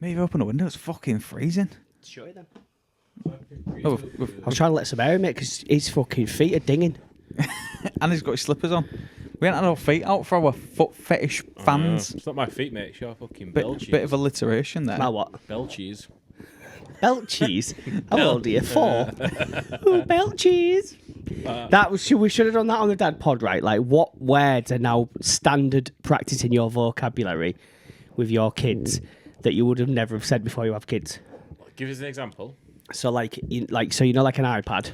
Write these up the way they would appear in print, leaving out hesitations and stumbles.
Maybe open the window. It's fucking freezing. Sure then. Oh, I was trying to let some air in, mate, because his fucking feet are dinging. and he's got his slippers on. We ain't had our feet out for our foot fetish fans. It's not my feet, mate. It's your fucking Bit, bell cheese. bit of alliteration there. My what? Bell cheese. Belt cheese. How old are you? 4. Ooh, belt cheese. We should have done that on the Dad Pod, right? Like, what words are now standard practice in your vocabulary with your kids that you would have never have said before you have kids? Give us an example. So, like an iPad.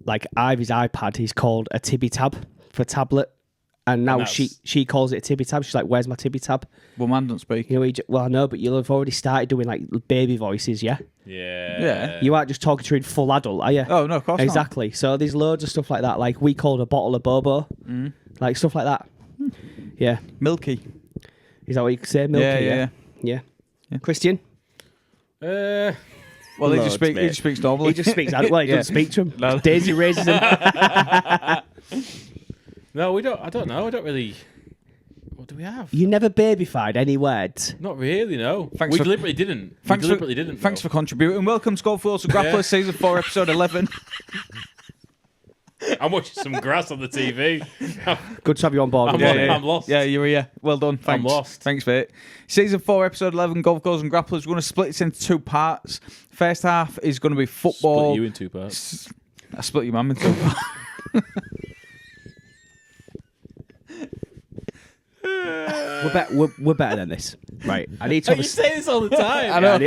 Like Ivy's iPad, he's called a Tibby tab for tablet, and now she calls it a Tibby tab. She's like, "Where's my Tibby tab?" Well, man, don't speak. You know, well, I know, but you'll have already started doing like baby voices, yeah. Yeah. You aren't just talking to her in full adult, are you? Oh no, of course exactly. not. So there's loads of stuff like that. Like we called a bottle of Bobo, like stuff like that. Yeah. Milky. Is that what you could say? Milky. Yeah. Christian. Well, he just speaks normally. He just speaks. Well, he doesn't speak to him. No. Daisy raises him. No, we don't. I don't know. I don't really. What do we have? You never babyfied any words. Not really. No. Thanks we for- deliberately didn't. Thanks for contributing. Welcome to Golf Wheels and Grapplers, Season 4, Episode 11. I'm watching some grass on the TV. Good to have you on board. I'm lost. Yeah, you were here. Well done. Thanks. I'm lost. Thanks, mate. Season 4, Episode 11, Golf Goals and Grapplers. We're going to split this into 2 parts. First half is going to be football. Split you in 2 parts. I split your mum in 2 parts. We're better than this, right? I need to. You say this all the time. I know.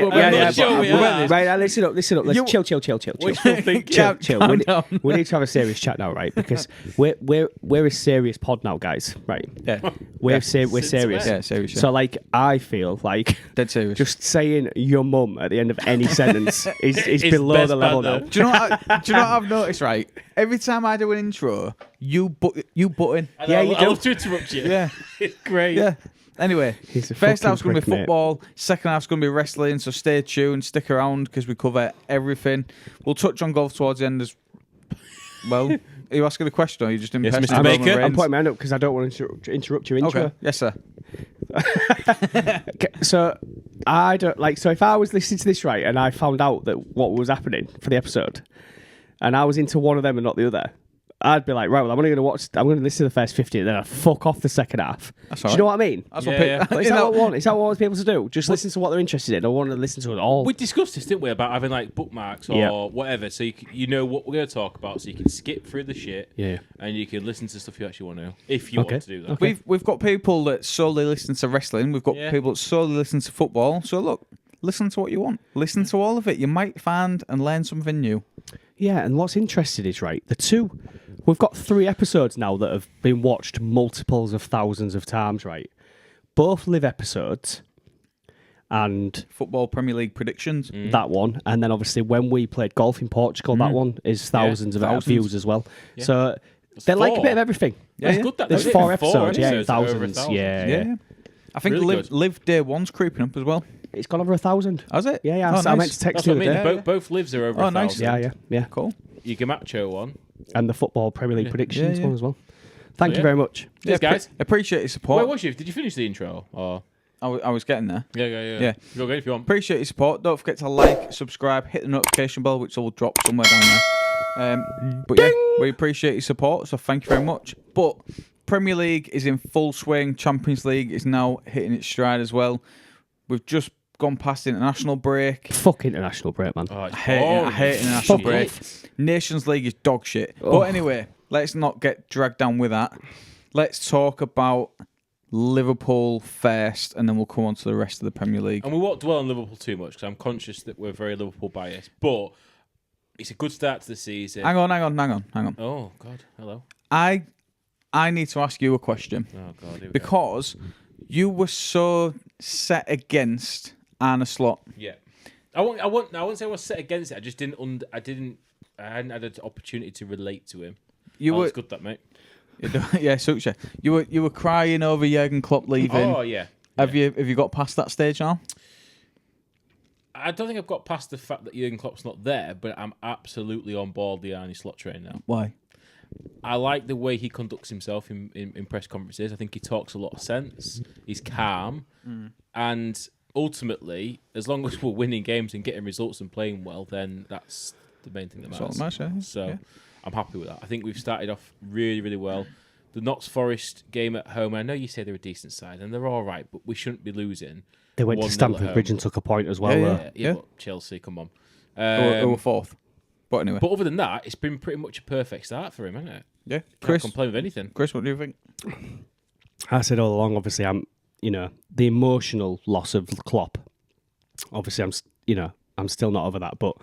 Right, listen up. Let's chill. Wishful thinking. Chill. We need to have a serious chat now, right? Because we're a serious pod now, guys. Right? Yeah. We're serious. Yeah, serious. Yeah. So, like, I feel like Dead serious. just saying your mum at the end of any sentence is below the level now. Do you know what I've noticed, right? Every time I do an intro, you butt in. Yeah, you do. I love to interrupt you. Yeah. It's great. Yeah. Anyway, He's a first fucking half's going to be prick, mate. football. Second half's going to be wrestling. So stay tuned, stick around because we cover everything. We'll touch on golf towards the end as well. Are you asking a question or are you just impressed? Mr. Baker. I'm putting my hand up because I don't want to interrupt your intro. Okay. Yes, sir. Okay, so I don't like. So if I was listening to this right and I found out that what was happening for the episode, and I was into one of them and not the other, I'd be like, right, well, I'm going to listen to the first 50 and then I'd fuck off the second half. That's Do all you know what I mean? That's Yeah, what people. yeah. Is that what I want? Is that what I want people to do? Just listen to what they're interested in. I want to listen to it all. We discussed this, didn't we, about having like bookmarks or whatever, so you know what we're going to talk about, so you can skip through the shit, and you can listen to stuff you actually want to, if you want to do that. Okay. We've got people that solely listen to wrestling. We've got people that solely listen to football. So look, listen to what you want. Listen to all of it. You might find and learn something new. Yeah, and what's interesting is, right, we've got 3 episodes now that have been watched multiples of thousands of times, right? Both live episodes and Football Premier League predictions. that one, and then obviously when we played golf in Portugal, that one is thousands of views as well. Yeah. So they're like a 4. bit of everything. That's good. There's 4 episodes, thousands. Over 1,000. Yeah. I think Really live day 1's creeping up as well. It's gone over 1,000. Has it? Yeah. Oh, I nice. meant to text That's you what I the mean. other day. Both lives are over Oh, 1,000. nice. Yeah. Cool. You Gamacho one. And the football Premier League predictions Yeah. one as well. Thank you Yeah. very much. Cheers, guys. Appreciate your support. Where was you? Did you finish the intro? Or I was getting there. yeah. Go again if you want. Appreciate your support. Don't forget to like, subscribe, hit the notification bell, which will drop somewhere down there. But yeah, we appreciate your support, so thank you very much. But Premier League is in full swing. Champions League is now hitting its stride as well. We've just gone past the international break. Fuck international break, man. Oh, it's I hate boring. international Fuck break. off. Nations League is dog shit. But anyway, let's not get dragged down with that. Let's talk about Liverpool first, and then we'll come on to the rest of the Premier League. And we won't dwell on Liverpool too much because I'm conscious that we're very Liverpool biased. But it's a good start to the season. Hang on. Oh God, hello. I need to ask you a question. Oh God, here we go. Because you were so set against Arne Slot. Yeah, I wouldn't say I was set against it. I just didn't. I hadn't had an opportunity to relate to him. It's good that, mate. Yeah, suits you. You were crying over Jurgen Klopp leaving. Oh yeah. Have you got past that stage now? I don't think I've got past the fact that Jurgen Klopp's not there, but I'm absolutely on board the Arnie Slot train now. Why? I like the way he conducts himself in press conferences. I think he talks a lot of sense. He's calm. And ultimately, as long as we're winning games and getting results and playing well, then that's the main thing that matters. So I'm happy with that. I think we've started off really, really well. The Notts Forest game at home, I know you say they're a decent side, and they're all right, but we shouldn't be losing. They went to 1-0 Stamford at Bridge home. and took a point as well. Yeah, but Chelsea, come on. Who were fourth? But anyway. But other than that, it's been pretty much a perfect start for him, hasn't it? Yeah. Can't complain with anything. Chris, what do you think? I said all along, obviously, the emotional loss of Klopp. Obviously, I'm still not over that, but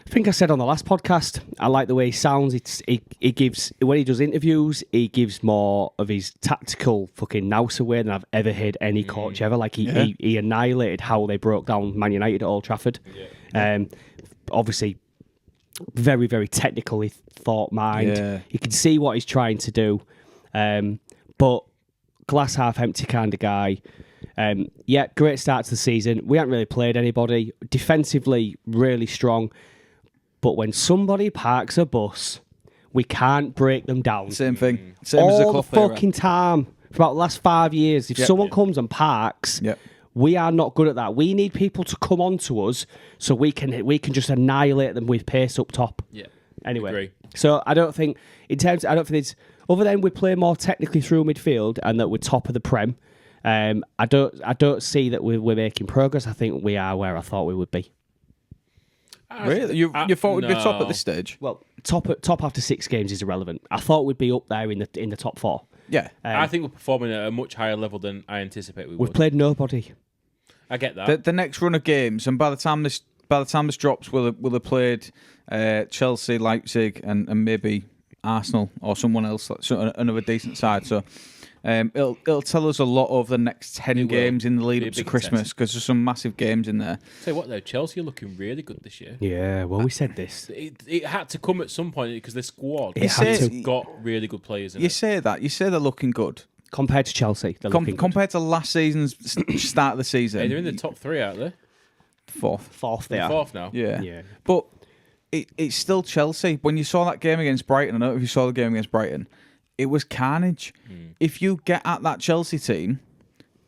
I think I said on the last podcast, I like the way he sounds. He gives, when he does interviews, he gives more of his tactical fucking nous away than I've ever heard any coach ever. Like he annihilated how they broke down Man United at Old Trafford. Obviously, very, very technically thought mind. Yeah. You can see what he's trying to do. But glass half empty kind of guy. Great start to the season. We haven't really played anybody. Defensively, really strong. But when somebody parks a bus, we can't break them down. Same thing. Same All as the the Klopp era. fucking time. For about the last 5 years, if someone comes and parks, we are not good at that. We need people to come on to us so we can just annihilate them with pace up top. Yeah. Anyway, Agree. so I don't think it's other than we play more technically through midfield and that we're top of the Prem. I don't see that we're making progress. I think we are where I thought we would be. Really? You thought we'd be top at this stage? Well, top after 6 games is irrelevant. I thought we'd be up there in the top 4. Yeah. I think we're performing at a much higher level than I anticipate we would. We've played nobody. I get that. The next run of games, and by the time this drops, we'll have played Chelsea, Leipzig, and maybe Arsenal or someone else, another decent side. So it'll tell us a lot of the next 10 games in the lead up to Christmas, because there's some massive games in there. Tell you what though, Chelsea are looking really good this year. Yeah, well, we said this. It had to come at some point because the squad has got really good players in You it. say that. You say they're looking good. Compared to Chelsea, they're looking good. Compared to last season's start of the season. Hey, they're in the top 3, aren't they? Fourth. They They're are. 4th now. Yeah. But it's still Chelsea. When you saw that game against Brighton, I don't know if you saw the game against Brighton, it was carnage. If you get at that Chelsea team,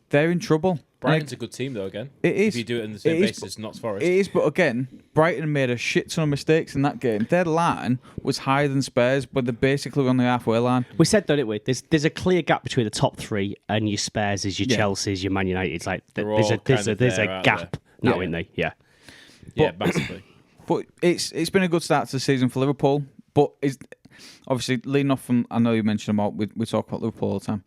they're in trouble. Brighton's a good team though. Again, It is. If you do it on the same basis as Notts Forest. It is, but again, Brighton made a shit ton of mistakes in that game. Their line was higher than Spurs, but they're basically on the halfway line. We said that, didn't we? There's a clear gap between the top 3 and your Spurs, your Chelsea's, your Man United's. Like there's a gap now, isn't there? Yeah. Yeah, massively. But it's been a good start to the season for Liverpool. But obviously leading off from, I know you mentioned about we talk about Liverpool all the time.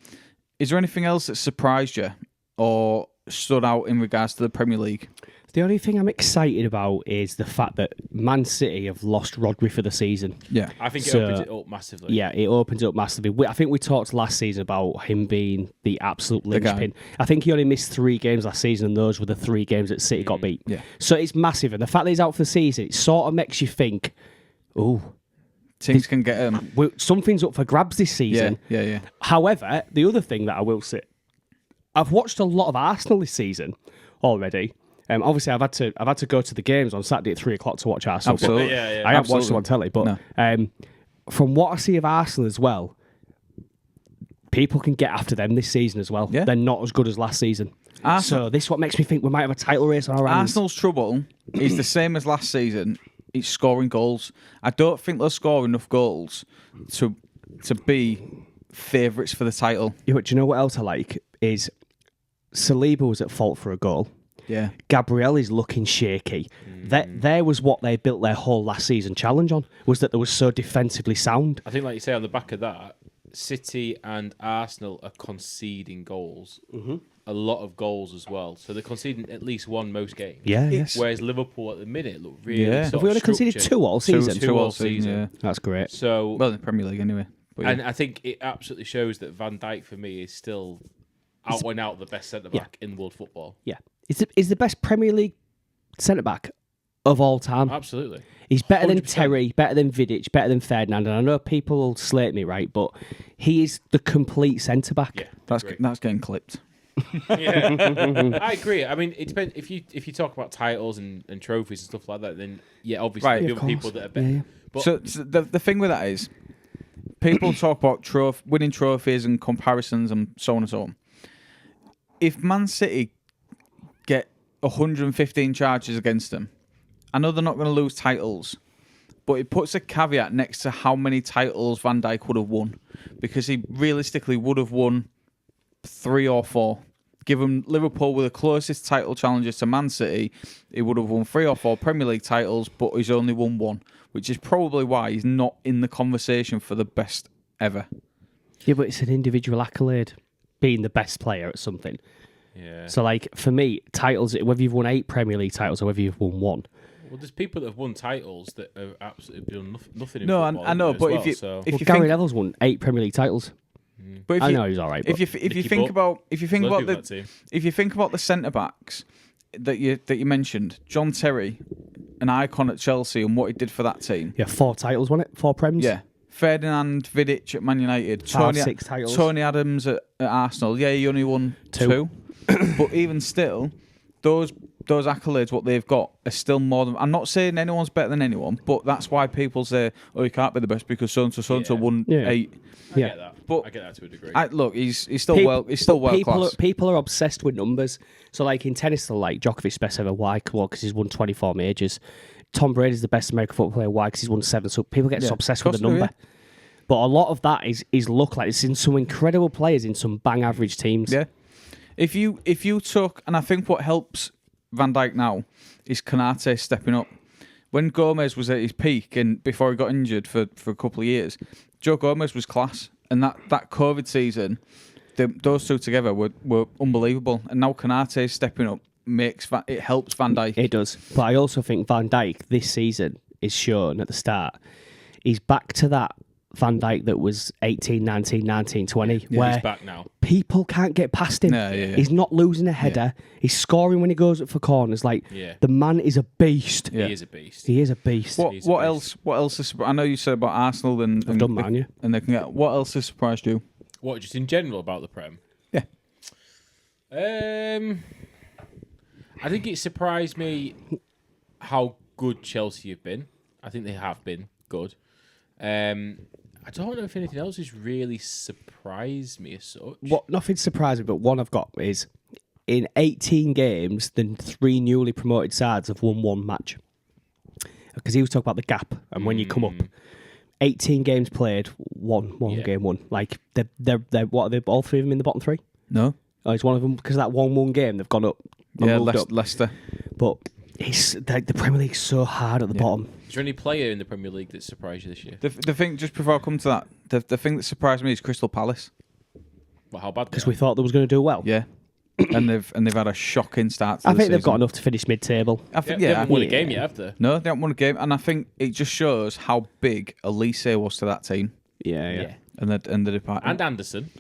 Is there anything else that surprised you or stood out in regards to the Premier League? The only thing I'm excited about is the fact that Man City have lost Rodri for the season. Yeah. I think it opens it up massively. Yeah, it opens it up massively. I think we talked last season about him being the absolute linchpin. I think he only missed 3 games last season, and those were the 3 games that City got beat. Yeah. So it's massive, and the fact that he's out for the season, it sort of makes you think, Teams can get him. Something's up for grabs this season. Yeah. However, the other thing that I will say, I've watched a lot of Arsenal this season already. Obviously, I've had to go to the games on Saturday at 3:00 to watch Arsenal. Absolutely. I haven't watched them on telly, but from what I see of Arsenal as well, people can get after them this season as well. Yeah. They're not as good as last season. So this is what makes me think we might have a title race on our hands. Arsenal's trouble is the same as last season. It's scoring goals. I don't think they'll score enough goals to be favourites for the title. Yeah, but do you know what else I like? Is Saliba was at fault for a goal. Yeah. Gabriel is looking shaky. There was what they built their whole last season challenge on, was that they were so defensively sound. I think, like you say, on the back of that, City and Arsenal are conceding goals. A lot of goals as well. So they're conceding at least 1 most games. Yeah, yes. Whereas Liverpool at the minute look really Yeah. sort Have we of only conceded structured. 2 all season? Two all season. Yeah. That's great. So, Well, in the Premier League anyway. But yeah. and I think it absolutely shows that Van Dijk for me is still out and out the best centre back in world football. Yeah. Is the best Premier League centre-back of all time. Absolutely. He's better than 100%. Terry, better than Vidic, better than Ferdinand. And I know people will slate me, right? But he is the complete centre-back. Yeah. That's great. getting clipped. Yeah, I agree. I mean, it depends. If you talk about titles and trophies and stuff like that, then yeah, obviously Right. there'll Of be other people course. that are better. Yeah. But So the thing with that is, people talk about winning trophies and comparisons and so on and so on. If Man City get 115 charges against them, I know they're not going to lose titles, but it puts a caveat next to how many titles Van Dijk would have won, because he realistically would have won 3 or 4. Given Liverpool were the closest title challengers to Man City, he would have won 3 or 4 Premier League titles, but he's only won 1, which is probably why he's not in the conversation for the best ever. Yeah, but it's an individual accolade, being the best player at something. yeah, So, like, for me, titles, whether you've won 8 Premier League titles or whether you've won 1. well, there's people that have won titles that have absolutely done nothing. In No, football, I know, as but well, if you so. if Well, you Gary think, Neville's won 8 Premier League titles. but if I you, know he's all right. But if you Nicky think Butt. about Loads of people that team. if you think about the centre backs that you mentioned, John Terry, an icon at Chelsea and what he did for that team. yeah, 4 titles, wasn't it? 4 Prems? Yeah. Ferdinand Vidic at Man United. 6 titles. Tony Adams at Arsenal. Yeah, he only won 2. But even still, those accolades, what they've got, are still more than... I'm not saying anyone's better than anyone, but that's why people say, oh, you can't be the best because so-and-so Yeah. won Yeah. 8. I Yeah. get that. But I get that to a degree. Look, he's still world class. People are obsessed with numbers. So, like, in tennis, they're like, Djokovic's best ever. Why? Well, because he's won 24 majors. Tom Brady's the best American football player. Why? Because he's won 7. So people get so obsessed with the Costa, number. But a lot of that is luck. Like, it's in some incredible players in some bang average teams. Yeah. If you took, and I think what helps Van Dijk now is Konate stepping up. When Gomez was at his peak and before he got injured for a couple of years, Joe Gomez was class. And that COVID season, those two together were unbelievable. And now Konate is stepping up, it helps Van Dijk. It does. But I also think Van Dijk this season is shown at the start. He's back to that Van Dijk that was 18, 19, 19, 20, where He's back now. people can't get past him. Yeah. He's not losing a header. He's scoring when he goes up for corners. Like, the man is a beast. Yeah. He is a beast. He is a beast. He's a What beast. else is... I know you said about Arsenal and done Man U. and they can get... What else has surprised you? What, just in general about the Prem? Yeah. I think it surprised me how good Chelsea have been. I think they have been good. I don't know if anything else has really surprised me as such. What nothing surprising, but one I've got is in 18 games, the 3 newly promoted sides have won 1 match. Because he was talking about the gap, and when you come up, 18 games played, one game won. Like they're what are they? All 3 of them in the bottom 3? No. Oh, it's one of them because of that 1-1 game they've gone up. Yeah, moved up. Leicester. But it's like the Premier League's so hard at the bottom. Is there any player in the Premier League that surprised you this year? The thing, just before I come to that, the thing that surprised me is Crystal Palace. Well, how bad? Because we thought they was going to do well. Yeah. and they've had a shocking start to I the think they've got season. enough to finish mid-table. I think, They yeah. haven't won a game yet, have they? No, they haven't won a game, and I think it just shows how big Elise was to that team Yeah. and the department. And Anderson.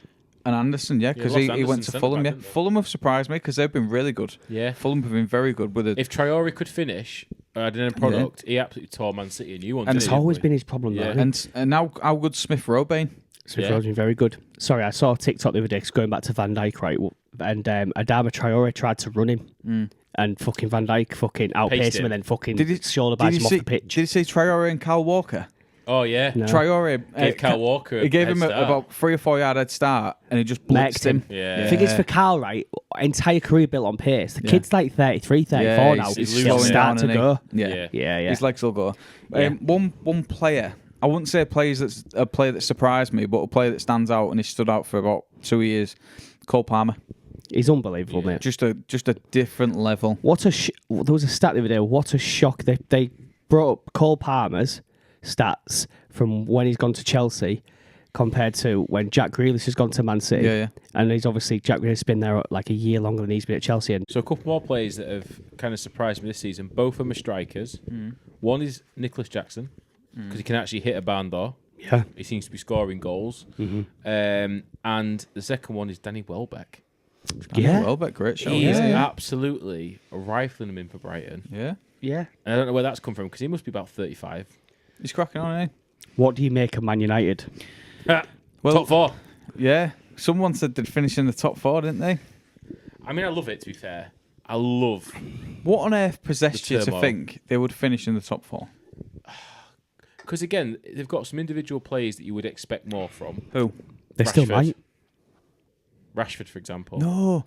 And Anderson, yeah, because lost he went Anderson to Fulham. Yeah, centre-back, didn't they? Fulham have surprised me because they've been really good. Yeah. Fulham have been very good with it. If Traore could finish at an end product, he absolutely tore Man City a new one. And didn't It's he? always been his problem, though. Yeah. hasn't it? And now how good Smith Rowe been? Smith Yeah. Rowe's been very good. Sorry, I saw a TikTok the other day 'cause going back to Van Dijk, right? And Adama Traore tried to run him, and fucking Van Dijk fucking outpaced him him. and then fucking Did you shoulder bites him off the pitch. Did you see Traore and Kyle Walker? Oh, yeah. No. Traore Gave Kyle Walker He gave a him head start. about 3 or 4 yard head start, and he just Mexed blitzed him. Yeah. The thing is, for Carl, right, entire career built on pace. The kid's like 33, 34 now. he's He's He'll slowing start down, to isn't go. he? Yeah. Yeah. His legs will go. Yeah. One player, I wouldn't say a player that surprised me, but a player that stands out and he stood out for about 2 years. Cole Palmer, He's unbelievable, mate. just a different level. What a there was a stat the other day. What a shock! They brought up Cole Palmer's stats from when he's gone to Chelsea compared to when Jack Grealish has gone to Man City. Yeah. And he's obviously Jack Grealish's been there like a year longer than he's been at Chelsea. And So a couple more players that have kind of surprised me this season. Both of them are strikers. One is Nicholas Jackson, because he can actually hit a barn door. yeah, He seems to be scoring goals. And the second one is Danny Welbeck. Yeah. Welbeck, great show. He is Yeah. absolutely rifling them in for Brighton. Yeah. yeah. And I don't know where that's come from, because he must be about 35. He's cracking on, eh? What do you make of Man United? Well- Top 4. Yeah. Someone said they'd finish in the top 4, didn't they? I mean, I love it, to be fair. I love... What on earth possessed you to turmoil. think they would finish in the top 4? Because, again, they've got some individual players that you would expect more from. Who? They still Rashford. might. Rashford, for example. No.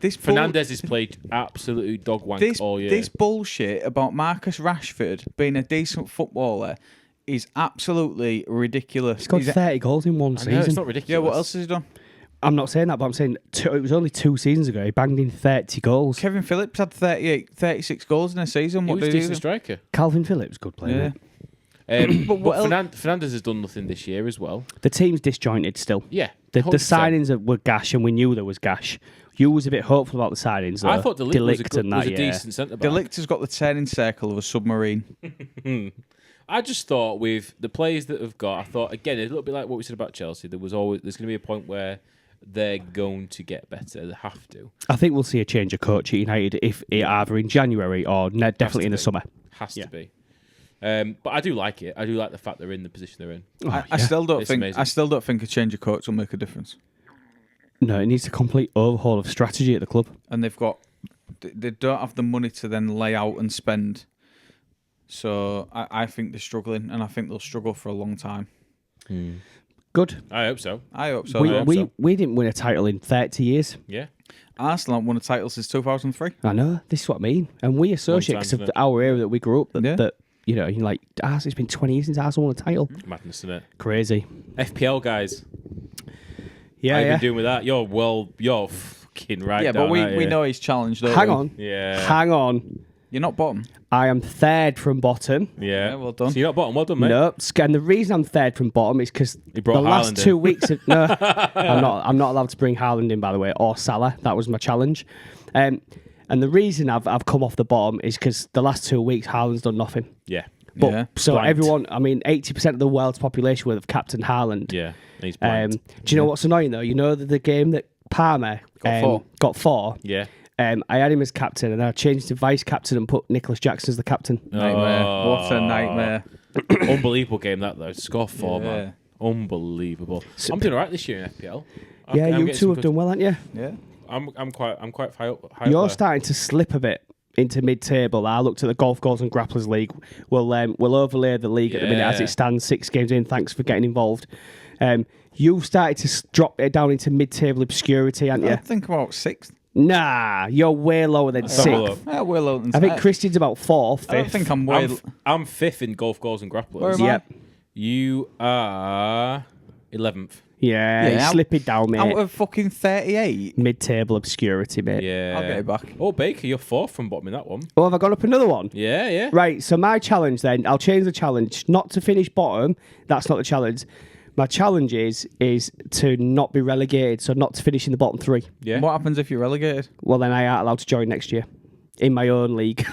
Fernandes has played absolutely dog wank all year. This bullshit about Marcus Rashford being a decent footballer is absolutely ridiculous. He's got 30 goals in one I know, it's season. not ridiculous. Yeah, what else has he done? I'm not saying that, but I'm saying it was only 2 seasons ago. He banged in 30 goals. Kevin Phillips had 36 goals in a season. He What was a did he decent do? striker. Calvin Phillips, good player. Yeah. mate. But what else- Fernandes has done nothing this year as well. The team's disjointed still. Yeah. The 100%. signings were gash, and we knew there was gash. You was a bit hopeful about the signings, though. I thought Delict and was a yeah. decent centre-back. Delict has got the turning circle of a submarine. I just thought with the players that have got, I thought, again, a little bit like what we said about Chelsea, there's going to be a point where they're going to get better. They have to. I think we'll see a change of coach at United if either in January or definitely in the summer. Has to be. But I do like it. I do like the fact they're in the position they're in. I still don't It's think. amazing. I still don't think a change of coach will make a difference. No, it needs a complete overhaul of strategy at the club. And they don't have the money to then lay out and spend. So I think they're struggling, and I think they'll struggle for a long time. Good. I hope so. I hope so. We didn't win a title in 30 years. Yeah. Arsenal haven't won a title since 2003. I know. This is what I mean. And we associate, because isn't of it? our area that we grew up, Yeah. that you know, you're like, it's been 20 years since Arsenal won a title. Madness, isn't it? Crazy. FPL guys. Yeah, How you yeah. been doing with that? You're fucking right. Yeah, but down, we aren't you? know he's challenged. Don't Hang we? on. Yeah. Hang on. You're not bottom. I am third from bottom. Yeah. Yeah, well done. So you're not bottom. Well done, mate. No, and the reason I'm third from bottom is because You the brought last Haaland in. 2 weeks of no, I'm not allowed to bring Haaland in, by the way, or Salah. That was my challenge. And the reason I've come off the bottom is because the last 2 weeks Haaland's done nothing. Yeah. But Yeah. so Blanked. everyone, I mean, 80% of the world's population would have captained Haaland. Yeah. He's blind. Do you know what's annoying though? You know that the game that Palmer got four. Yeah. I had him as captain, and I changed to vice captain and put Nicholas Jackson as the captain. Nightmare. Oh. What a nightmare. Unbelievable game that though. Score 4, Yeah. man. Unbelievable. I'm doing alright this year in FPL. Yeah, I'm you getting two some have good- done well, haven't you? Yeah. I'm quite high up. You're there. starting to slip a bit into mid-table. I looked at the Golf Goals and Grapplers League. We'll overlay the league at the minute as Yeah. it stands. 6 games in. Thanks for getting involved. You've started to drop it down into mid-table obscurity, haven't I you? think about 6th. Nah, you're way lower than Let's have a 6th. look. Yeah, we're low than I think that. Christian's about 4th, 5th. I don't think I'm way. I'm 5th in golf goals and grapplers. Where am I? Yep. You are 11th. Yeah, Yeah, you're slipping down, mate. Out of fucking 38. Mid-table obscurity, mate. Yeah. I'll get it back. Oh, Baker, you're 4th from bottom in that one. Oh, have I got up another one? Yeah, yeah. Right, so my challenge then, I'll change the challenge. Not to finish bottom, that's not the challenge. My challenge is to not be relegated, so not to finish in the bottom 3. Yeah. What happens if you're relegated? Well, then I aren't allowed to join next year in my own league.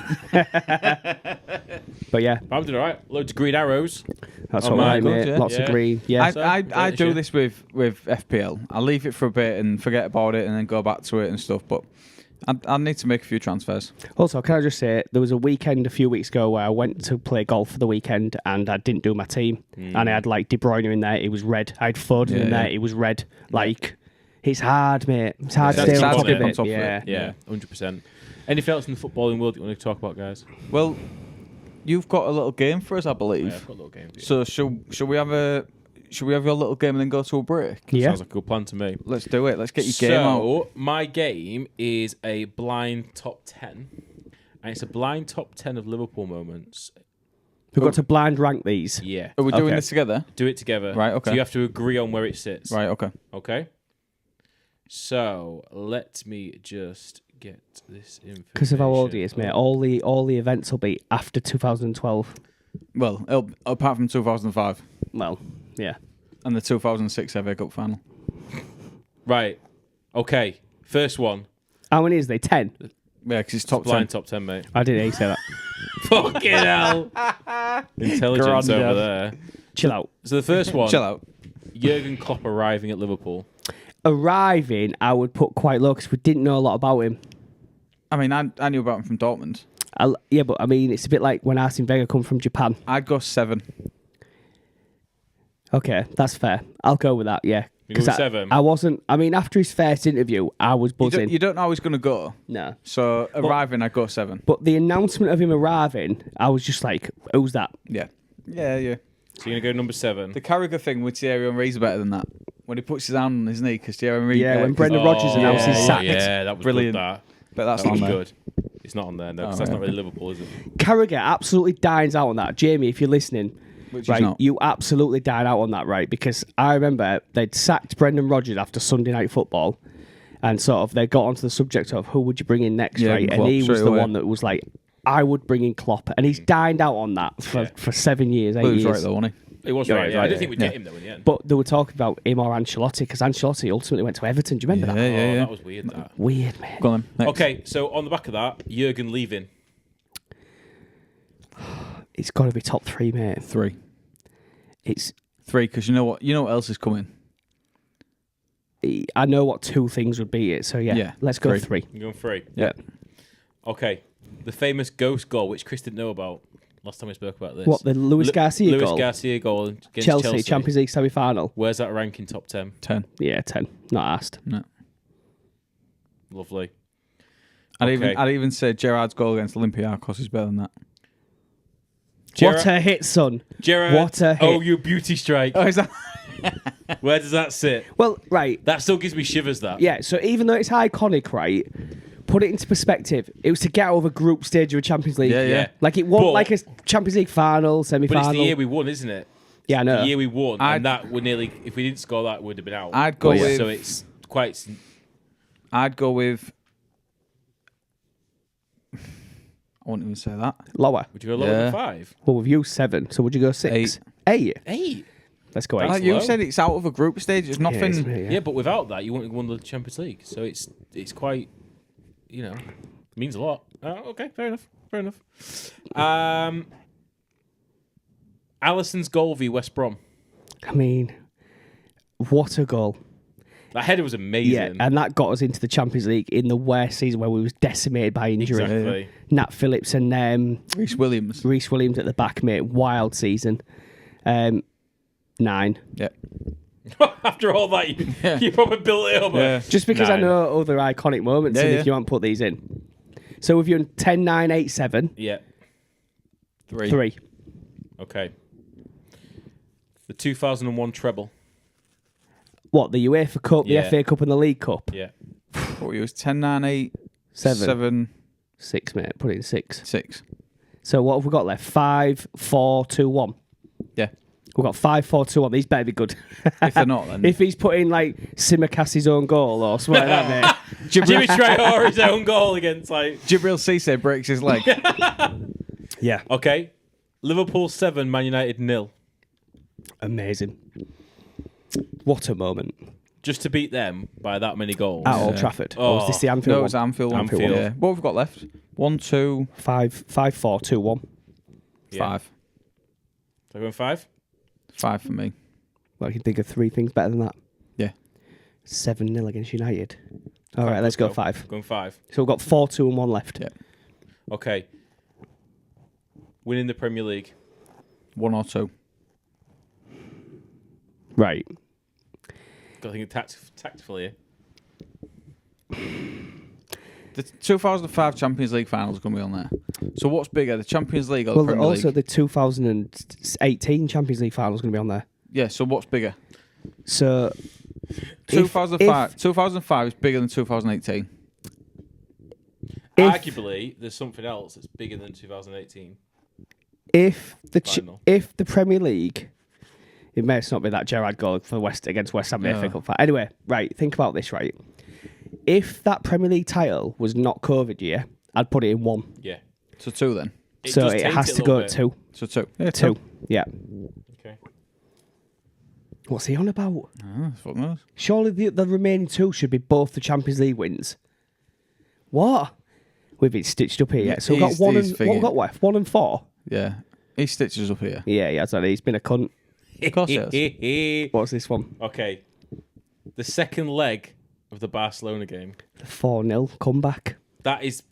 But yeah, I'm doing alright. Loads of green arrows. that's Oh all my right, God, mate. yeah. Lots Yeah. of green. Yeah. So, I this do year. this with FPL. I leave it for a bit and forget about it and then go back to it and stuff. But I need to make a few transfers. Also, can I just say, there was a weekend a few weeks ago where I went to play golf for the weekend and I didn't do my team. And I had like De Bruyne in there, it was red. I had Foden in Yeah. there, it was red. Like, it's hard, mate. It's hard to It's stay on hard top to of stay on it. top of it. Yeah. Yeah, 100%. Anything else in the footballing world you want to talk about, guys? Well, you've got a little game for us, I believe. Yeah, I've got a little game for you. So shall we have your little game and then go to a break? Yeah. Sounds like a good plan to me. Let's do it. Let's get your game out. So, my game is a blind top 10. And it's a blind top 10 of Liverpool moments. We've got to blind rank these. Yeah. Are we doing Okay. this together? Do it together. Right, okay. So you have to agree on where it sits. Right, okay. Okay? So, let me just get this information. Because of how old he is, mate. All the events will be after 2012. Well, apart from 2005 Well, yeah. and the 2006 FA Cup final. Right. Okay. First one. How many is they? 10? Yeah, because it's top 10. Blind top 10, mate. I didn't say that. Fucking hell. Intelligence Grandad. over there. Chill out. So the first one, Chill out. Jurgen Klopp arriving at Liverpool. Arriving, I would put quite low because we didn't know a lot about him. I mean, I knew about him from Dortmund. Yeah, but I mean, it's a bit like when Arsene Wenger come from Japan. I'd go 7. Okay, that's fair. I'll go with that, yeah. You go with 7. I wasn't. I mean, after his first interview, I was buzzing. You don't know how he's going to go. No. So arriving, I go 7. But the announcement of him arriving, I was just like, who's that? Yeah. Yeah. So you're going to go number 7. The Carragher thing with Thierry Henry's better than that. When he puts his hand on his knee, because Thierry Henry... Yeah, when Brendan Rodgers announced his sack. Yeah, that was Brilliant. good, that. But that's That was not there. good. It's not on there, no, because that's not really Liverpool, is it? Carragher absolutely dines out on that. Jamie, if you're listening, Which is right, not. you absolutely dine out on that, right? Because I remember they'd sacked Brendan Rodgers after Sunday Night Football, and sort of they got onto the subject of who would you bring in next, Yeah, right? And Klopp, he was straight the away. one that was like, I would bring in Klopp, and he's dined out on that for 7 years, 8 Well, he was years. right, though, wasn't he? It was Yeah, right, he was yeah. I right, didn't think we'd yeah. get him, though, in the end. But they were talking about him or Ancelotti, because Ancelotti ultimately went to Everton. Do you remember that? Yeah. that was weird, that. Weird, man. Go on, then. Next. Okay, so on the back of that, Jurgen leaving. It's got to be top 3, mate. 3. It's. 3, because you know what else is coming? I know what 2 things would be it, so Yeah, let's go 3. 3. You're going 3. Yeah. Okay, the famous ghost goal, which Chris didn't know about last time we spoke about this. What, the Luis Garcia Luis goal? Garcia goal against Chelsea, Champions League semi-final. Where's that ranking top 10? 10. Yeah, 10. Not asked. No. Lovely. I'd Okay. even say Gerrard's goal against Olympiacos is better than that. What a hit, son. Gerrard, What a hit. oh, you beauty strike. Oh, is that? Where does that sit? Well, right. That still gives me shivers, that. Yeah, so even though it's iconic, right, put it into perspective. It was to get over group stage of a Champions League. Yeah. Like it wasn't But- like a Champions League final, But semi-final. it's the year we won, isn't it? Yeah, I know. The year we won, I'd- and that would nearly, if we didn't score that, we would have been out. I'd go with. So it's quite. I'd go with. I won't even say that. Lower. Would you go lower Yeah. than 5? Well, we've used 7, so would you go 6? 8. 8. Let's go 8. That's Like you low. said, it's out of a group stage. It's nothing. Yeah. But without that, you wouldn't have won the Champions League. So it's quite, means a lot. Okay, fair enough. Alisson's goal v West Brom. I mean, what a goal. That header was amazing. Yeah, and that got us into the Champions League in the worst season where we was decimated by injury. Exactly. Nat Phillips and Reece Williams. Reece Williams at the back, mate. Wild season. 9. Yeah. After all that, you probably built it up. Yeah. Just because 9. I know other iconic moments, Yeah, and yeah. if you haven't put these in. So we've done 10, 9, 8, 7, Yeah. 3. Okay. The 2001 treble. What, the UEFA Cup, the Yeah. FA Cup, and the League Cup? Yeah. What it was 10, 9, 8, 7. 7, 6, mate. Put it in 6. 6. So what have we got left? 5, 4, 2, 1. Yeah. We've got 5, 4, 2, 1. These better be good. If they're not, then. If he's putting like Simicast's own goal or something like that, mate. Jimmy Traore's own goal against Jibril Cisse breaks his leg. Yeah. Okay. Liverpool 7, Man United 0. Amazing. What a moment. Just to beat them by that many goals. At Old Trafford. Or was this the Anfield No, it one? was Anfield. Anfield. Yeah. What have we got left? 1, 2, 5, 4, 2, 1. Yeah. 5. So going 5? 5 for me. Well, I can think of 3 things better than that. Yeah. 7-0 against United. All right, let's go 5. Going 5. So we've got 4, 2, and 1 left. Yeah. Okay. Winning the Premier League. 1 or 2. Right. Got to think tactfully here. The 2005 Champions League final is going to be on there. So what's bigger, the Champions League or Well, the Premier also League? the 2018 Champions League final is going to be on there. Yeah, so what's bigger? So 2005 is bigger than 2018. Arguably, there's something else that's bigger than 2018. if Final. the Premier League, it may not be that Gerrard goal for against West Ham FA Cup. Anyway, right, think about this, right? If that Premier League title was not COVID year, I'd put it in 1. Yeah. So 2 then. So does it taint has a to go little at bit. 2. So 2. Yeah, 2. Yeah. Okay. What's he on about? Fuck knows. Surely the remaining 2 should be both the Champions League wins. What? We've been stitched up here yet. So we've got He's 1 and figured. what we got left? 1 and 4. Yeah. He stitches up here. Yeah, yeah, he's been a cunt. Of course he has. What's this one? Okay. The second leg of the Barcelona game. The 4-0 comeback. That is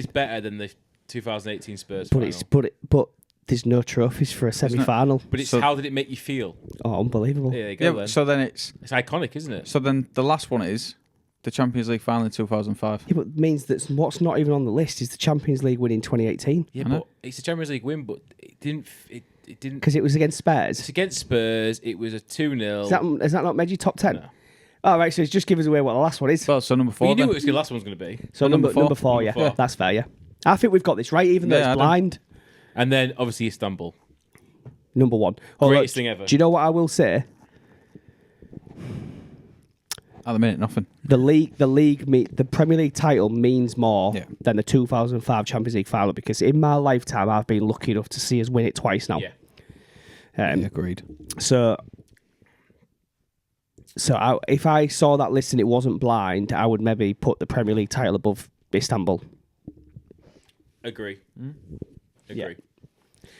better than the 2018 Spurs But final. it's but There's no trophies for a semi-final. But it's So- how did it make you feel? Oh, unbelievable. Yeah, there you go. Yeah. Then. So then it's It's iconic, isn't it? so then the last one is the Champions League final in 2005. Yeah, but it means that what's not even on the list is the Champions League win in 2018 Yeah, I know. but it's a Champions League win, but it didn't. It didn't. because it was against Spurs. It's against Spurs. It was a 2-0. Has that not made you top 10? No. All right, so it's just give us away what the last one is. Well, so number Well, 4. you knew then. what the last one's going to be. So number number four. four, yeah. Number four. That's fair, yeah. I think we've got this right, even though Yeah, I it's don't- blind. And then obviously Istanbul. Number one. Oh, Greatest look, thing ever. Do you know what I will say? At the minute, nothing. The Premier League title means more Yeah. than the 2005 Champions League final because in my lifetime I've been lucky enough to see us win it twice now. Yeah. Agreed. So if I saw that list and it wasn't blind, I would maybe put the Premier League title above Istanbul. Agree. Yeah. Agree.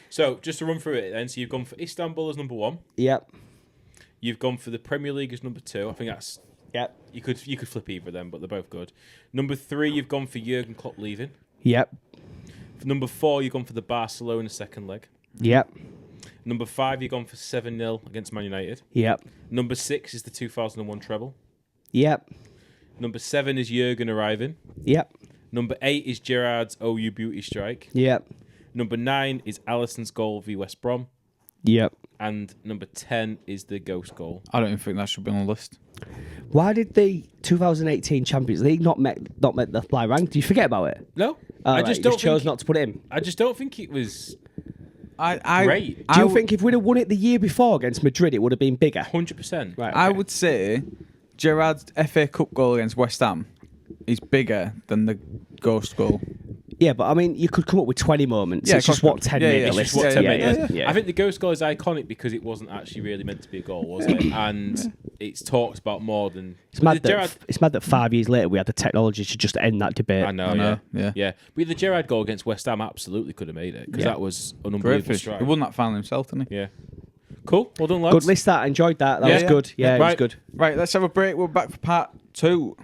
So just to run through it then. So you've gone for Istanbul as number 1. Yep. You've gone for the Premier League as number 2. I think that's Yep. you could flip either of them, but they're both good. Number 3, you've gone for Jurgen Klopp leaving. Yep. For number 4, you've gone for the Barcelona second leg. Yep. Number 5, you've gone for 7-0 against Man United. Yep. Number 6 is the 2001 treble. Yep. Number 7 is Jurgen arriving. Yep. Number 8 is Gerrard's OU beauty strike. Yep. Number 9 is Alisson's goal v West Brom. Yep. And number 10 is the ghost goal. I don't even think that should be on the list. Why did the 2018 Champions League not make the fly rank? Do you forget about it? No, Oh, I right, just you don't chose think, not to put it in. I just don't think it was I great. Do you think if we'd have won it the year before against Madrid, it would have been bigger? 100%. Right. I okay. would say Gerrard's FA Cup goal against West Ham is bigger than the ghost goal. Yeah, but I mean, you could come up with 20 moments. Yeah, it's just of course what you 10 could. made Yeah, the it's list. just what 10 made, yeah. yeah. I think the ghost goal is iconic because it wasn't actually really meant to be a goal, was it? And it's talked about more than... It's mad, the Gerrard, it's mad that 5 years later we had the technology to just end that debate. I know, I know, yeah. yeah. But the Gerrard goal against West Ham absolutely could have made it because Yeah. that was an Great unbelievable fish. strike. He won that final himself, didn't he? Yeah. Cool. Well done, lads. Good list that. I enjoyed that. That Yeah, was yeah. good. Yeah, it was Right. good. Right, let's have a break. We're back for part 2.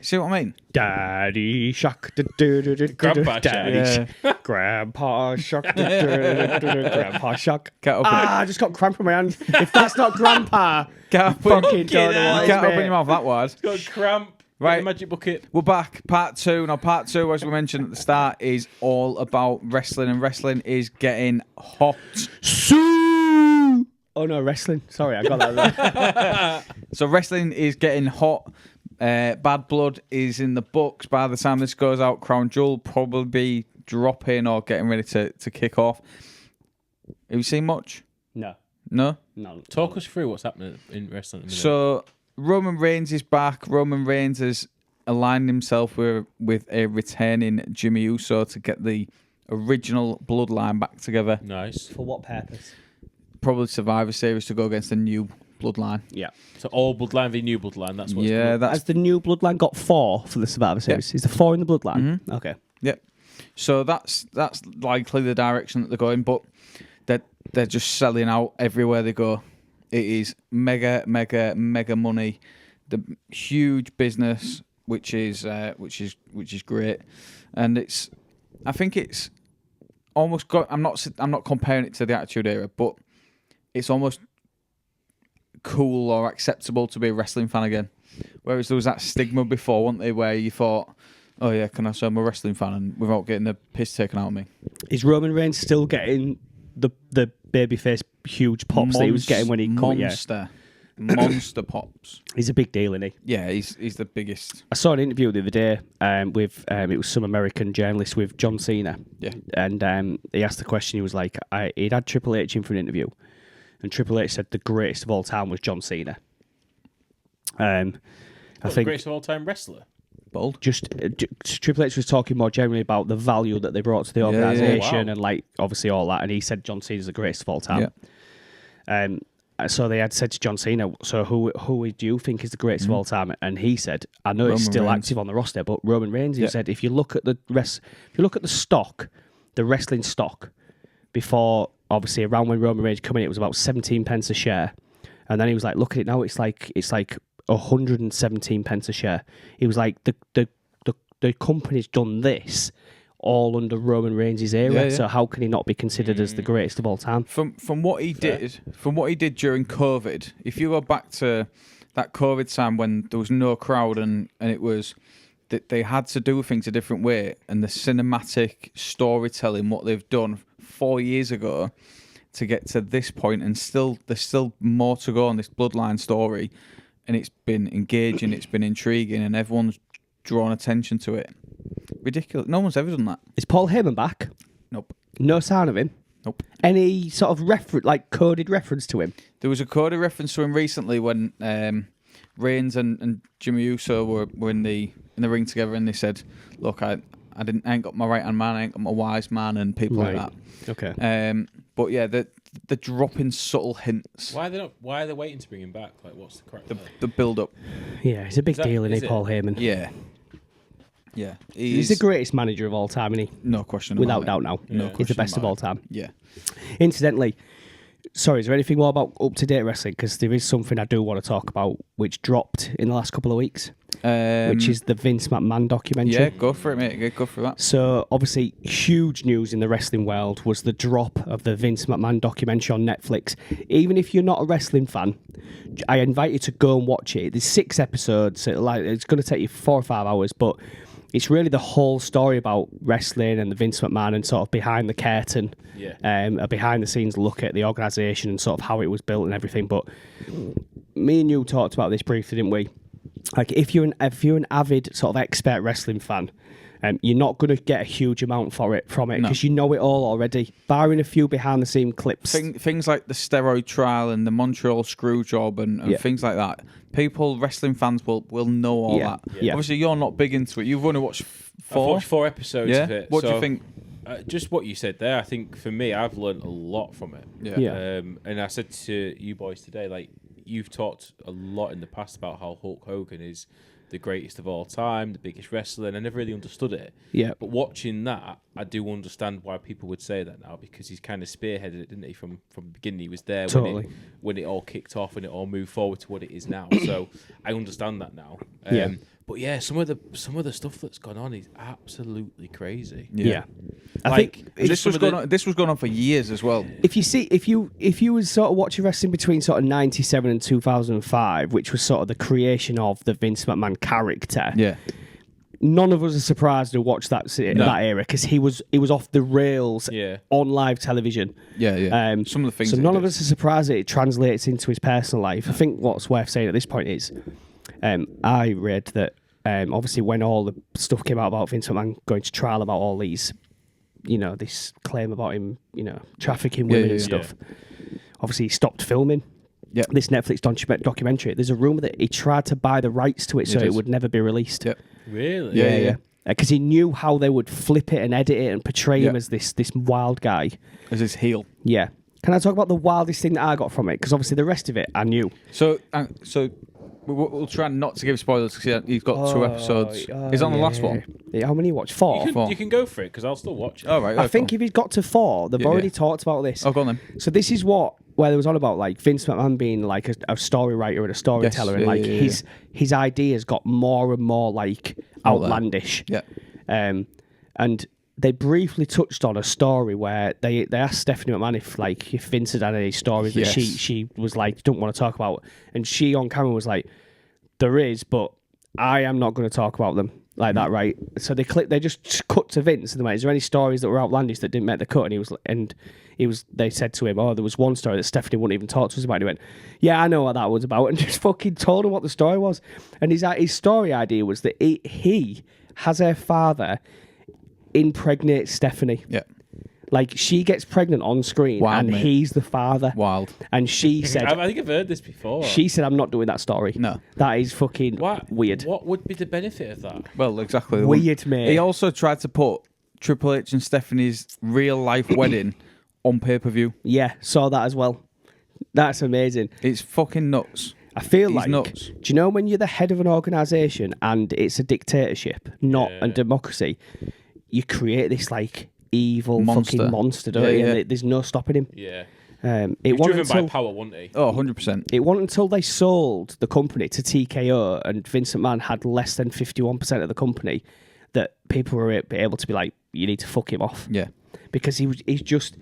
See what I mean? Daddy Shark. Grandpa Daddy Shark. Grandpa Shark. Grandpa Shark. Can't open I just got cramp in my hand. If that's not Grandpa, Can't fucking don't know what it is, can't open mate. your mouth that wide. Got a cramp. Right. Get the magic bucket. We're back, part 2. Now, part 2, as we mentioned at the start, is all about wrestling, and wrestling is getting hot. Oh no, wrestling. Sorry, I got that wrong. So, wrestling is getting hot. Bad Blood is in the books. By the time this goes out, Crown Jewel probably be dropping or getting ready to kick off. Have you seen much? No. No? Talk us through what's happening in wrestling at the minute. So, Roman Reigns is back. Roman Reigns has aligned himself with a returning Jimmy Uso to get the original bloodline back together. Nice. For what purpose? Probably Survivor Series to go against the new bloodline. Yeah. So all bloodline v new bloodline. That's what's Yeah, that's Has the new bloodline got 4 for the Survivor Series? Is there 4 in the bloodline? Okay. Yep. So that's likely the direction that they're going, but they're just selling out everywhere they go. It is mega money, the huge business, which is great, and I think it's almost got. I'm not comparing it to the Attitude Era, but it's almost cool or acceptable to be a wrestling fan again. Whereas there was that stigma before, wasn't there, where you thought, oh yeah, can I say I'm a wrestling fan and without getting the piss taken out of me? Is Roman Reigns still getting the babyface huge pops that he was getting when he come? Yeah. Monster pops. He's a big deal, isn't he? Yeah, he's the biggest. I saw an interview the other day with it was some American journalist with John Cena. Yeah. And he asked the question. He was like, he'd had Triple H in for an interview, and Triple H said the greatest of all time was John Cena. I think greatest of all time wrestler. Bold. just Triple H was talking more generally about the value that they brought to the organisation Wow. and like obviously all that, and he said John Cena's the greatest of all time. Yeah. So they had said to John Cena, so who do you think is the greatest of all time? And he said, I know he's Roman still Reigns. active on the roster, but Roman Reigns. He Yeah. said, if you look at the stock, the wrestling stock, before, obviously, around when Roman Reigns come in, it was about 17 pence a share. And then he was like, look at it now, it's like 117 pence a share. He was like, the company's done this all under Roman Reigns' era, so how can he not be considered as the greatest of all time? From what he did during COVID, if you go back to that COVID time when there was no crowd and it was that they had to do things a different way, and the cinematic storytelling, what they've done 4 years ago to get to this point, and there's still more to go on this bloodline story, and it's been engaging, it's been intriguing, and everyone's drawn attention to it. Ridiculous. No one's ever done that. Is Paul Heyman back? Nope. No sign of him? Nope. Any sort of coded reference to him? There was a coded reference to him recently when Reigns and Jimmy Uso were in the ring together, and they said, "Look, I ain't got my right hand man, I ain't got my wise man," and people like that. Okay. But yeah, the dropping subtle hints. Why are they waiting to bring him back? Like, what's the crack? The build up. Yeah, it's a big deal, isn't he, Paul Heyman? Yeah. Yeah. He's the greatest manager of all time, isn't he? No question. Without doubt now. No He's the best of all time. Yeah. Incidentally, sorry, is there anything more about up-to-date wrestling? Because there is something I do want to talk about which dropped in the last couple of weeks, which is the Vince McMahon documentary. Yeah, go for it, mate. Go for that. So, obviously, huge news in the wrestling world was the drop of the Vince McMahon documentary on Netflix. Even if you're not a wrestling fan, I invite you to go and watch it. There's 6 episodes. It's going to take you 4 or 5 hours, but it's really the whole story about wrestling and the Vince McMahon and sort of behind the curtain, a behind the scenes look at the organisation and sort of how it was built and everything. But me and you talked about this briefly, didn't we? Like, if you're an avid sort of expert wrestling fan, you're not going to get a huge amount from it because you know it all already, barring a few behind the scene clips. Things like the steroid trial and the Montreal screw job and things like that. Wrestling fans will know all that. Yeah. Obviously, you're not big into it. You've only watched 4. I've watched 4 episodes of it. What do you think? Just what you said there. I think for me, I've learned a lot from it. Yeah. And I said to you boys today, like, you've talked a lot in the past about how Hulk Hogan is the greatest of all time, the biggest wrestler, and I never really understood it. Yeah. But watching that, I do understand why people would say that now, because he's kind of spearheaded it, didn't he? From the beginning, he was there when it all kicked off and it all moved forward to what it is now. So I understand that now. But yeah, some of the stuff that's gone on is absolutely crazy. Yeah. I think this was going on for years as well. If you was sort of watching wrestling between sort of 97 and 2005, which was sort of the creation of the Vince McMahon character, none of us are surprised to watch that era, because he was off the rails on live television. Some of the things. So none of us are surprised that it translates into his personal life. I think what's worth saying at this point is, I read that obviously when all the stuff came out about Vince McMahon going to trial about all these, this claim about him, trafficking women and stuff, obviously he stopped filming this Netflix documentary. There's a rumour that he tried to buy the rights to it so it would never be released. Really? Yeah. Because he knew how they would flip it and edit it and portray him as this wild guy. As his heel. Yeah. Can I talk about the wildest thing that I got from it? Because obviously the rest of it I knew. So we'll try not to give spoilers because he's got 2 episodes. He's on the last one. Yeah, how many you watched? 4? You can go for it because I'll still watch it. All right. I think if he's got to 4, they've already talked about this. Oh, go on then. So this is where there was on about like Vince McMahon being like a story writer and a storyteller, and his ideas got more and more like outlandish. Yeah. And they briefly touched on a story where they asked Stephanie McMahon if Vince had any stories that she was like, don't want to talk about, and she on camera was like, there is, but I am not going to talk about them like that, right? So they just cut to Vince and they went, is there any stories that were outlandish that didn't make the cut? And they said to him, oh, there was one story that Stephanie wouldn't even talk to us about. And he went, yeah, I know what that was about, and just fucking told him what the story was. And his story idea was that he has her father impregnate Stephanie. Yeah. Like, she gets pregnant on screen, he's the father. Wild. And she said... I think I've heard this before. She said, I'm not doing that story. No. That is fucking weird. What would be the benefit of that? Well, exactly. Weird, mate. He also tried to put Triple H and Stephanie's real-life wedding on pay-per-view. Yeah, saw that as well. That's amazing. It's fucking nuts. I feel He's like... nuts. Do you know when you're the head of an organisation and it's a dictatorship, not a democracy, you create this, like, evil fucking monster, don't he? And there's no stopping him. Yeah. It He's wasn't driven by power, wasn't he? Oh, 100%. It wasn't until they sold the company to TKO and Vince McMahon had less than 51% of the company that people were able to be like, you need to fuck him off. Yeah. Because he's just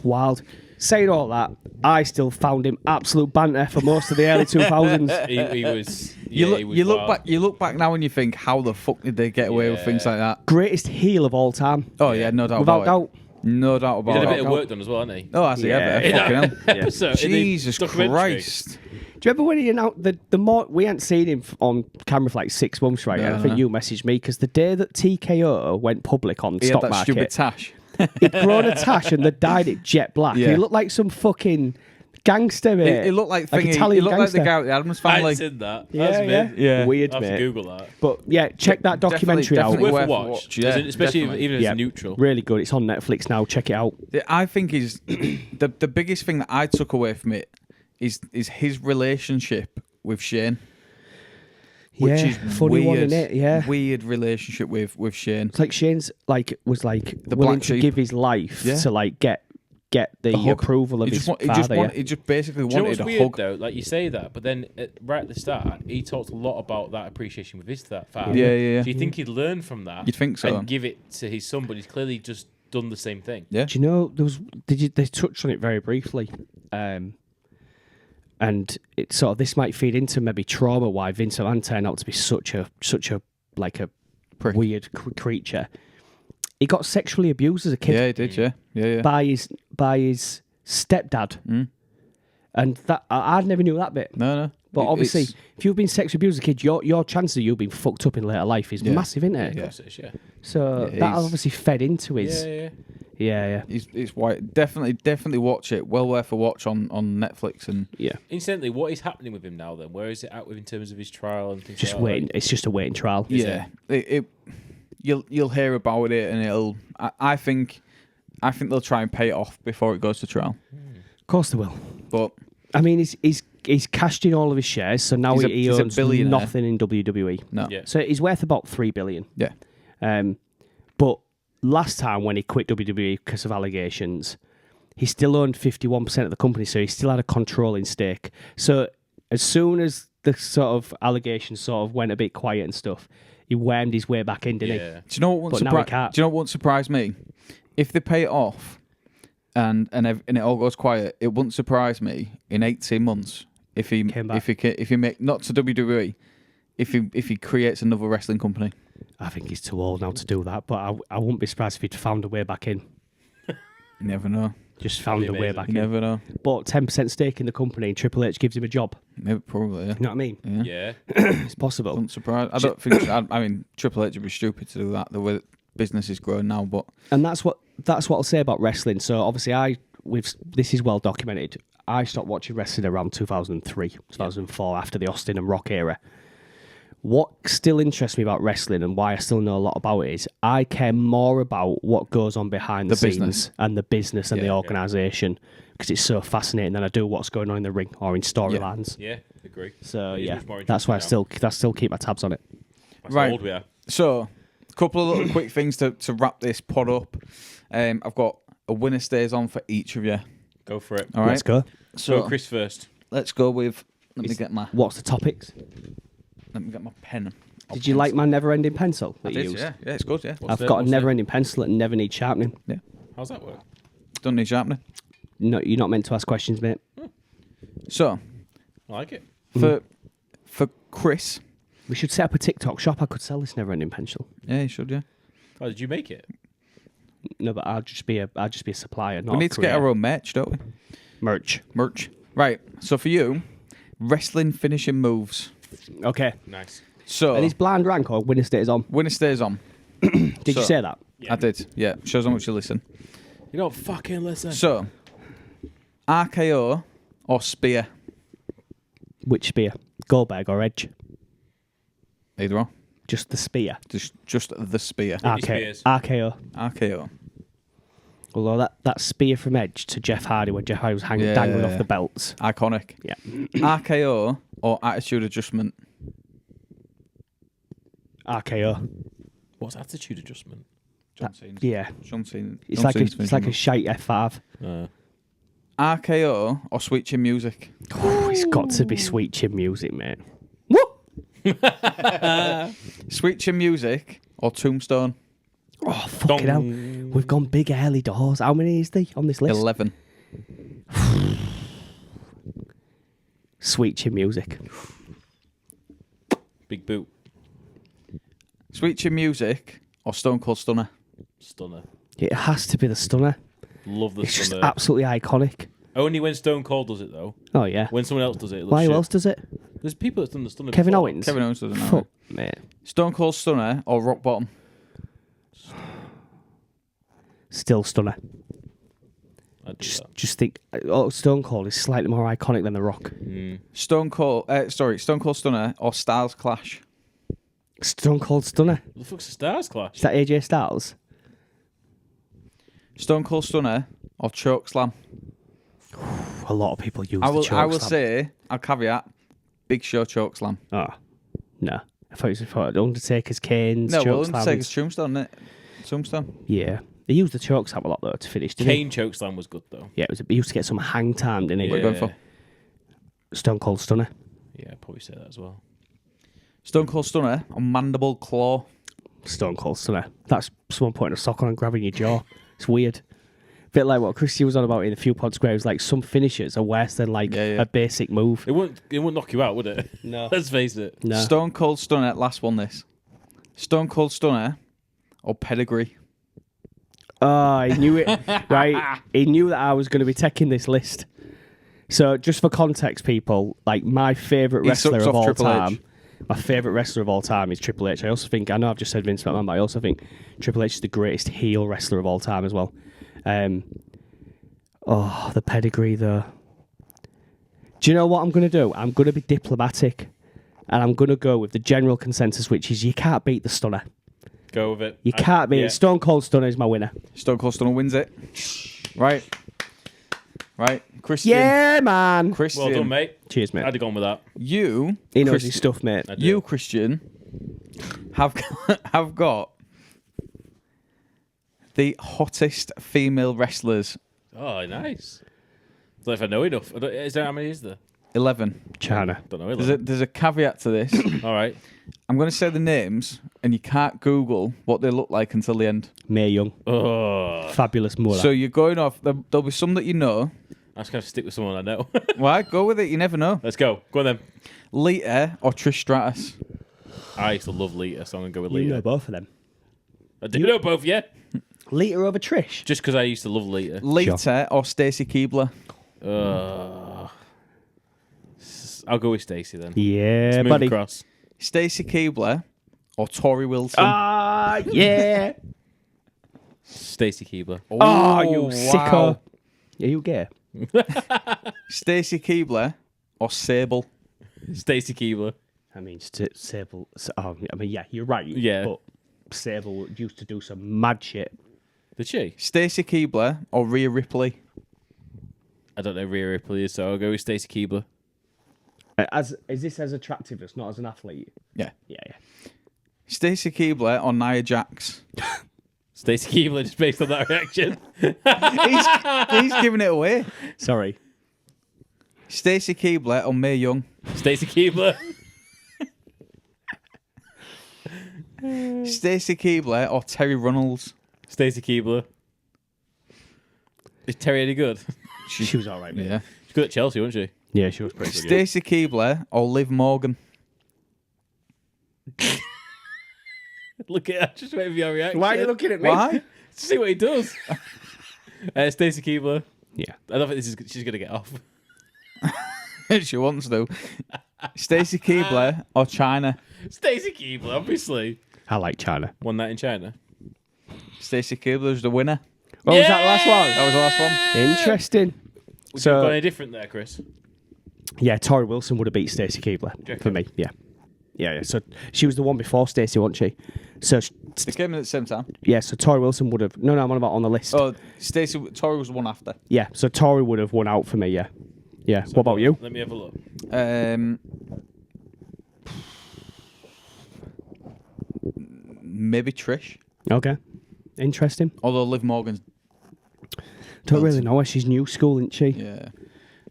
wild. Saying all that, I still found him absolute banter for most of the early 2000s. He was. You look back now and you think, how the fuck did they get away with things like that? Greatest heel of all time. Oh yeah, no doubt Without about doubt. it. No doubt about He it. did a bit of work done as well, hasn't he? Oh, has he ever? Fucking hell. So, Jesus Christ. Do you remember when he announced the more we hadn't seen him on camera for like 6 months, right? And I think you messaged me because the day that TKO went public on the He stock had that market, stupid tash. he'd grown a tash and they dyed it jet black. Yeah. He looked like some fucking gangster, mate. It looked like Italian he looked gangster. like the guy with the Adams I family. ain't seen that. Yeah, That's yeah. mid. Yeah. Weird, I'll have to mate. Google that. But yeah, check that documentary definitely out. Worth a worth a watch. watch, yeah, Especially definitely. even as neutral. Really good. It's on Netflix now. Check it out. I think is the biggest thing that I took away from it is his relationship with Shane. Which is funny weird, one, innit? Yeah. weird relationship with Shane. It's like Shane's was willing black to sheep. give his life Yeah. to like get the hug. approval of He his just, father. he just basically Do you know wanted what's a weird hug. though? Like you say that, but then right at the start, he talked a lot about that appreciation with his father. Yeah. Do you think he'd learn from that? You'd think so. And give it to his son, but he's clearly just done the same thing. Yeah. Do you know they touched on it very briefly, and it sort of this might feed into maybe trauma why Vince McMahon turned out to be such a like a Prick. weird creature. He got sexually abused as a kid Yeah, he did. Yeah. by his stepdad, and that I never knew that bit. No. But obviously, It's- if you've been sexually abused as a kid, your chances of you being fucked up in later life is massive, isn't it? Of course it is, yeah. So Yeah, that he's- obviously fed into his. Yeah. It's white. Definitely watch it. Well worth a watch on Netflix and Incidentally, what is happening with him now then? Where is it at with in terms of his trial and things Just like waiting. It's just a waiting trial. yeah. You'll hear about it and it'll. I think they'll try and pay it off before it goes to trial. Of course they will. But I mean, he's cashed in all of his shares, so now he he's a owns billionaire. nothing in WWE. no. Yeah. So he's worth about $3 billion. Yeah. But last time when he quit WWE because of allegations, he still owned 51% of the company, so he still had a controlling stake. So as soon as the sort of allegations sort of went a bit quiet and stuff, he wormed his way back in, didn't he? Do you know what But now he can't. Do you know what won't surprise me? If they pay it off and it all goes quiet, it wouldn't surprise me in 18 months if he Came back. if he make not to WWE, if he creates another wrestling company. I think he's too old now to do that, but I wouldn't be surprised if he'd found a way back in. You never know. Just found a way amazing. back You in. never know. Bought 10% stake in the company and Triple H gives him a job. Maybe probably. Yeah. You know what I mean? Yeah. It's possible. Wouldn't surprise. I don't think. I mean, Triple H would be stupid to do that. The way that business is growing now, but And that's what I'll say about wrestling. So obviously this is well documented. I stopped watching wrestling around 2003, 2004 after the Austin and Rock era. What still interests me about wrestling and why I still know a lot about it is I care more about what goes on behind the scenes business. and the business and the Yeah. organisation because it's so fascinating than I do what's going on in the ring or in storylines. Yeah, agree. So It is yeah, much more that's why I interesting still keep my tabs on it. That's Right. how old we are. so a couple of little quick things to wrap this pod up. I've got a winner stays on for each of you. Go for it. All right. Let's go. So Go Chris first. let's go with. Let me get my What's the topics? pen. Did you like my never-ending pencil that I you did, used? yeah, it's good. Yeah, I've got a never-ending pencil that never needs sharpening. How's that work? don't need sharpening. No, you're not meant to ask questions, mate. So I like it. for Chris, We should set up a TikTok shop. I could sell this never-ending pencil. yeah, you should. Yeah, Oh, did you make it? No, but I'll just be a supplier. Not we a need to get creator. our own merch, don't we? merch. Right. So for you, wrestling finishing moves. Okay. Nice. So And it's blind rank or winner stays on. winner stays on. Did you So- say that? Yeah. I did. Yeah, shows how much you listen. You don't fucking listen. So RKO or spear, Which spear? Goldberg or Edge? either or. Just the spear. Just the spear. Spears. RKO. RKO. Although that spear from Edge to Jeff Hardy when Jeff Hardy was Yeah. dangling off the belts. Iconic. Yeah. RKO or attitude adjustment. RKO. What's attitude adjustment? John Cena's. Yeah. John Cena. It's John like Cena's it's finishing like a move. shite F5. RKO or Sweet Chin Music? It's got to be Sweet Chin Music, mate. Sweet Chin Music or Tombstone? Oh, fucking hell. We've gone big early doors. How many is there on this list? 11. Sweet Chin Music. Big boot. Sweet Chin Music or Stone Cold Stunner? Stunner. It has to be the Stunner. Love the It's just Stunner. absolutely iconic. Only when Stone Cold does it, though. Oh, yeah. When someone else does it, it looks Why? Who shit. else does it? There's people that's done the Stunner Kevin before. Owens? Kevin Owens doesn't know. Fuck, mate. Stone Cold Stunner or Rock Bottom? Still Stunner. I'd do that. Just think, Stone Cold is slightly more iconic than The Rock. Stone Cold Stunner or Stars Clash? Stone Cold Stunner. What the fuck's a Stars Clash? Is that AJ Styles? Stone Cold Stunner or Choke Slam? A lot of people use I the will choke slam. say, I'll caveat, Big Show Choke Slam. Oh, no. I thought it was for Undertaker's Kane's No, choke well, slams. Undertaker's Tombstone, isn't it? Tombstone. Yeah. They used the choke slam a lot, though, to finish, didn't Kane chokeslam was good, though. he? Yeah, he used to get some hang time, didn't he? What are you going for? Stone Cold Stunner. Yeah, I'd probably say that as well. Stone Cold Stunner or Mandible Claw? Stone Cold Stunner. That's someone putting a sock on and grabbing your jaw. It's weird. Bit like what Christy was on about in a few pod squares. Like some finishers are worse than like Yeah. a basic move. It wouldn't knock you out, would it? No. Let's face it. No. Stone Cold Stunner, last one this. Stone Cold Stunner or Pedigree? Oh, he knew it. Right. He knew that I was going to be taking this list. So just for context, people, like my favourite He wrestler sucks of off all Triple time. H. My favourite wrestler of all time is Triple H. I also think, I know I've just said Vince McMahon, but I also think Triple H is the greatest heel wrestler of all time as well. The pedigree, though. Do you know what I'm going to do? I'm going to be diplomatic, and I'm going to go with the general consensus, which is you can't beat the Stunner. Go with it. You can't beat it. Stone Cold Stunner is my winner. Stone Cold Stunner wins it. Right. Christian. Yeah, man. Christian. Well done, mate. Cheers, mate. I'd have gone with that. You. He knows Christian, his stuff, mate. I do. You, Christian, have got the hottest female wrestlers. Oh, nice. I don't know if I know enough. Is there how many is there? 11. China. Don't know. 11. There's a caveat to this. All right. I'm going to say the names, and you can't Google what they look like until the end. Mae Young. Oh, Fabulous Muller. So you're going off. There'll be some that you know. I'm just going to stick with someone I know. Why? Go with it. You never know. Let's go. Go on then. Lita or Trish Stratus? I used to love Lita, so I'm going to go with you Lita. know both of them. I do know both, yeah. Lita over Trish. Just because I used to love Lita. Lita or Stacy Keibler? I'll go with Stacey then. Yeah, Let's move buddy. across. Stacy Keibler or Tori Wilson? Ah, yeah. Stacey Keibler. Oh, you wow. sicko. Are you gay? Stacey Keibler or Sable? Stacey Keibler. I mean, Sable. Yeah, you're right. Yeah. But Sable used to do some mad shit. Did she? Stacy Keibler or Rhea Ripley? I don't know who Rhea Ripley is, so I'll go with Stacey Keibler. Is this as attractiveness, not as an athlete? Yeah. Yeah. Stacy Keibler or Nia Jax? Stacey Keibler, just based on that reaction. He's giving it away. Sorry. Stacy Keibler or Mae Young? Stacey Keibler. Stacy Keibler or Terry Runnels? Stacey Keibler. Is Terry any good? She was all right, mate. Yeah. She's good at Chelsea, wasn't she? Yeah, she was pretty good. Stacy Keibler or Liv Morgan? Look at her, just waiting for your reaction. Why are you looking at me? Why? See what he does. Stacey Keibler. Yeah. I don't think she's going to get off. She wants to. Stacy Keibler or China? Stacey Keibler, obviously. I like China. One night in China. Stacy Keibler's the winner. What was that last one? That was the last one. Interesting. Would you have got So, any different there, Chris? yeah, Tori Wilson would have beat Stacey Keibler for me. Yeah. Yeah. So she was the one before Stacey, wasn't she? So, They came in at the same time. yeah, so Tori Wilson would have... No, I'm on about on the list. Oh, Tori was the one after. Yeah, so Tori would have won out for me, yeah. Yeah. What about you? Let me have a look. Maybe Trish. Okay. Interesting. Although Liv Morgan's, Don't really know her. She's new school, isn't she? yeah.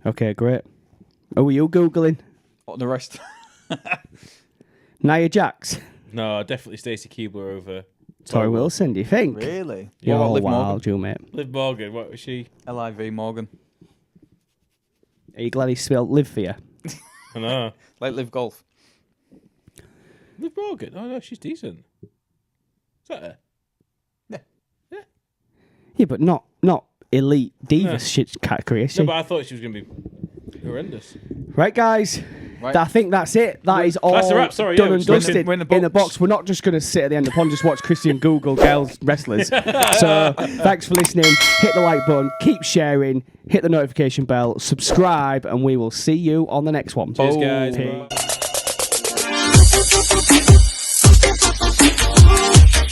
Okay, great. Who are you Googling? What the rest? Nia Jax? No, definitely Stacey Keebler over Tori Wilson, do you think? Really? You're What about Liv wild, Morgan? you mate. Liv Morgan. What was she? Liv Morgan. Are you glad he spelled live for you? I know. Like Liv Golf. Liv Morgan. Oh no, she's decent. Is that her? Yeah, but not elite divas shit category, is she? No, but I thought she was going to be horrendous. Right, guys. Right. I think that's it. That is all That's a wrap, sorry, done yeah, and we're dusted in the in the box. box. We're not just going to sit at the end of the pond, just watch Christian Google girls wrestlers. So thanks for listening. Hit the like button. Keep sharing. Hit the notification bell. Subscribe. And we will see you on the next one. Cheers, guys. Peace. Bye.